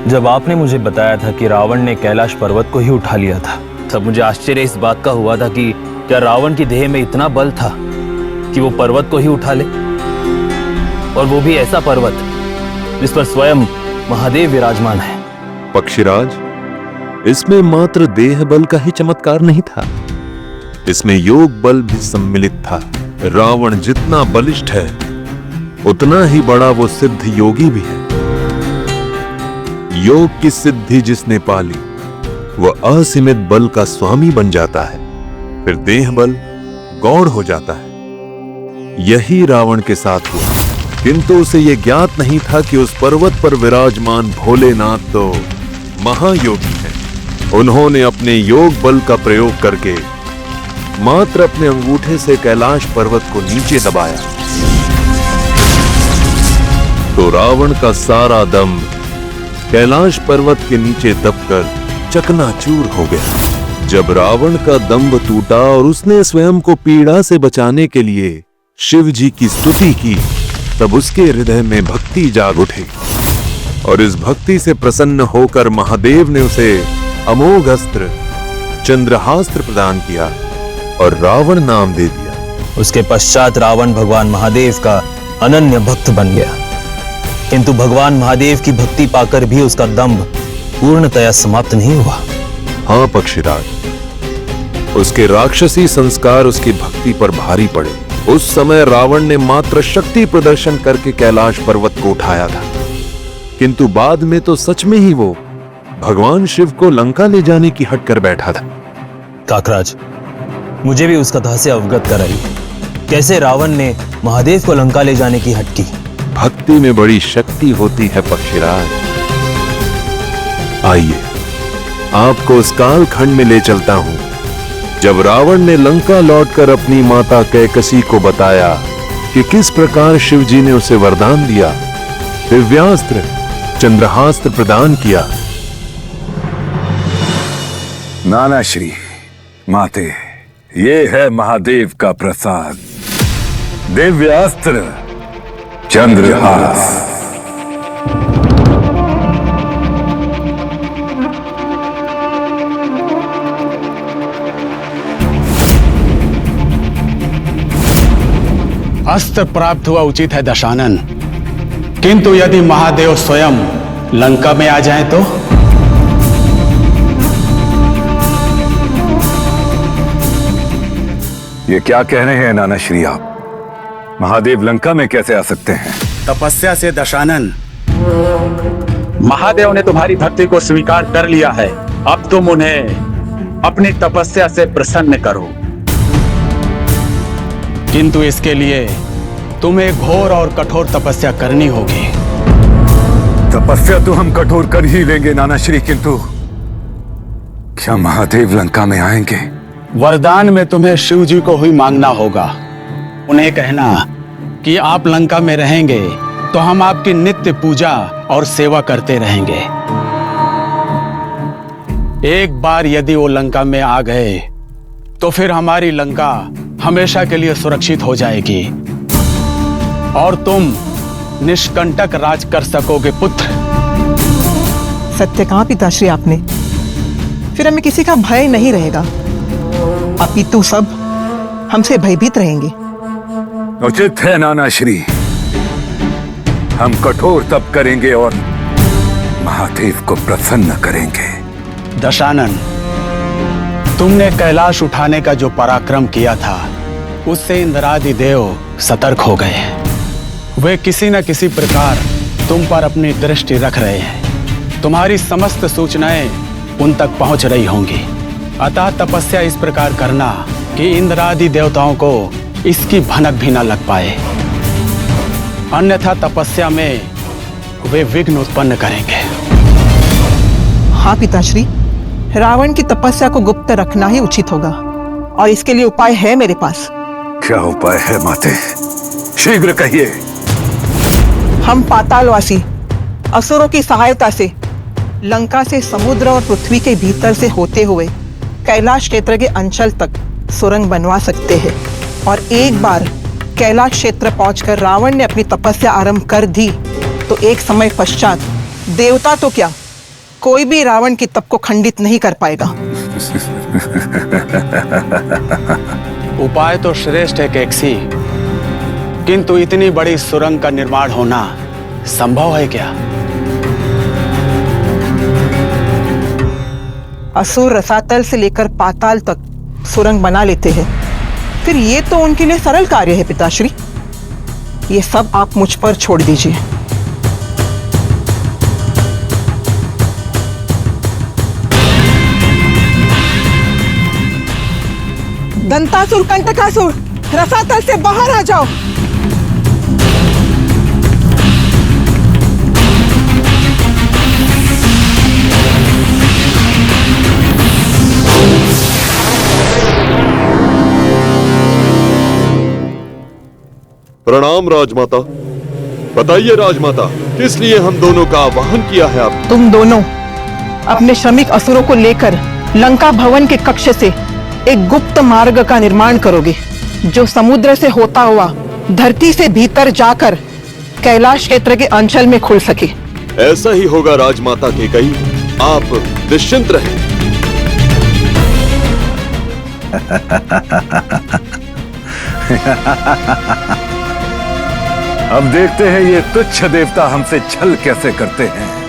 जब आपने मुझे बताया था कि रावण ने कैलाश पर्वत को ही उठा लिया था, तब मुझे आश्चर्य इस बात का हुआ था कि क्या रावण की देह में इतना बल था कि वो पर्वत को ही उठा ले, और वो भी ऐसा पर्वत जिस पर स्वयं महादेव विराजमान है। पक्षीराज, इसमें मात्र देह बल का ही चमत्कार नहीं था, इसमें योग बल भी सम्मिलित था। रावण जितना बलिष्ठ है उतना ही बड़ा वो सिद्ध योगी भी है। योग की सिद्धि जिसने पाली वह असीमित बल का स्वामी बन जाता है, फिर देह बल गौण हो जाता है। यही रावण के साथ हुआ, किंतु उसे यह ज्ञात नहीं था कि उस पर्वत पर विराजमान भोलेनाथ तो महायोगी हैं। उन्होंने अपने योग बल का प्रयोग करके मात्र अपने अंगूठे से कैलाश पर्वत को नीचे दबाया तो रावण का सारा दम कैलाश पर्वत के नीचे दबकर चकनाचूर हो गया। जब रावण का दंभ टूटा और उसने स्वयं को पीड़ा से बचाने के लिए शिव जी की स्तुति की, तब उसके हृदय में भक्ति जाग उठी और इस भक्ति से प्रसन्न होकर महादेव ने उसे अमोघ अस्त्र चंद्रहास्त्र प्रदान किया और रावण नाम दे दिया। उसके पश्चात रावण भगवान महादेव का अनन्य भक्त बन गया, किंतु भगवान महादेव की भक्ति पाकर भी उसका दंभ पूर्णतया समाप्त नहीं हुआ। हाँ पक्षीराज, उसके राक्षसी संस्कार उसकी भक्ति पर भारी पड़े। उस समय रावण ने मात्र शक्ति प्रदर्शन करके कैलाश पर्वत को उठाया था, किंतु बाद में तो सच में ही वो भगवान शिव को लंका ले जाने की हट कर बैठा था। काकराज, मुझे भी उस कथा से अवगत कराइए, कैसे रावण ने महादेव को लंका ले जाने की हट की। भक्ति में बड़ी शक्ति होती है पक्षीराज। आइए आपको उस कालखंड में ले चलता हूं जब रावण ने लंका लौटकर अपनी माता कैकसी को बताया कि किस प्रकार शिव जी ने उसे वरदान दिया, दिव्यास्त्र चंद्रहास्त्र प्रदान किया। नाना श्री माते, ये है महादेव का प्रसाद, दिव्यास्त्र चंद्रहास। अस्त्र प्राप्त हुआ उचित है दशानन, किंतु यदि महादेव स्वयं लंका में आ जाएं तो? ये क्या कह रहे हैं नाना श्री आप? महादेव लंका में कैसे आ सकते हैं? तपस्या से दशानन, महादेव ने तुम्हारी भक्ति को स्वीकार कर लिया है। अब तुम उन्हें अपनी तपस्या से प्रसन्न करो, किंतु इसके लिए तुम्हें घोर और कठोर तपस्या करनी होगी। तपस्या तो हम कठोर कर ही लेंगे नाना श्री, किंतु क्या महादेव लंका में आएंगे? वरदान में तुम्हें शिव जी को ही मांगना होगा। उन्हें कहना कि आप लंका में रहेंगे तो हम आपकी नित्य पूजा और सेवा करते रहेंगे। एक बार यदि वो लंका में आ गए तो फिर हमारी लंका हमेशा के लिए सुरक्षित हो जाएगी और तुम निष्कंटक राज कर सकोगे पुत्र। सत्य कहा पिताश्री आपने, फिर हमें किसी का भय नहीं रहेगा, अपितु सब हमसे भयभीत रहेंगे। उचित है नाना श्री, हम कठोर तप करेंगे और महादेव को प्रसन्न करेंगे। दशानन, तुमने कैलाश उठाने का जो पराक्रम किया था उससे इंद्रादि देव सतर्क हो गए हैं। वे किसी न किसी प्रकार तुम पर अपनी दृष्टि रख रहे हैं। तुम्हारी समस्त सूचनाएं उन तक पहुंच रही होंगी। अतः तपस्या इस प्रकार करना कि इंद्रादि देवताओं को इसकी भनक भी न लग पाए, अन्यथा तपस्या में वे विघ्न उत्पन्न करेंगे। हाँ पिताश्री, रावण की तपस्या को गुप्त रखना ही उचित होगा और इसके लिए उपाय है मेरे पास। क्या उपाय है माते? शीघ्र कहिए। हम पातालवासी असुरों की सहायता से लंका से समुद्र और पृथ्वी के भीतर से होते हुए कैलाश क्षेत्र के अंचल तक सुरंग बनवा सकते हैं और एक बार कैलाश क्षेत्र पहुंचकर रावण ने अपनी तपस्या आरंभ कर दी तो एक समय पश्चात देवता तो क्या कोई भी रावण की तप को खंडित नहीं कर पाएगा। उपाय तो श्रेष्ठ है केकसी, किंतु इतनी बड़ी सुरंग का निर्माण होना संभव है क्या? असुर रसातल से लेकर पाताल तक सुरंग बना लेते हैं, फिर ये तो उनके लिए सरल कार्य है पिताश्री। ये सब आप मुझ पर छोड़ दीजिए। दंतासुर, कंटकासुर, रसातल से बाहर आ जाओ। प्रणाम राजमाता। बताइए राजमाता, किस लिए हम दोनों का आवाहन किया है आप? तुम दोनों अपने श्रमिक असुरों को लेकर लंका भवन के कक्ष से एक गुप्त मार्ग का निर्माण करोगे, जो समुद्र से होता हुआ धरती से भीतर जाकर कैलाश क्षेत्र के अंचल में खुल सके। ऐसा ही होगा राजमाता के कही, आप निश्चिंत रहें। अब देखते हैं ये तुच्छ देवता हमसे छल कैसे करते हैं।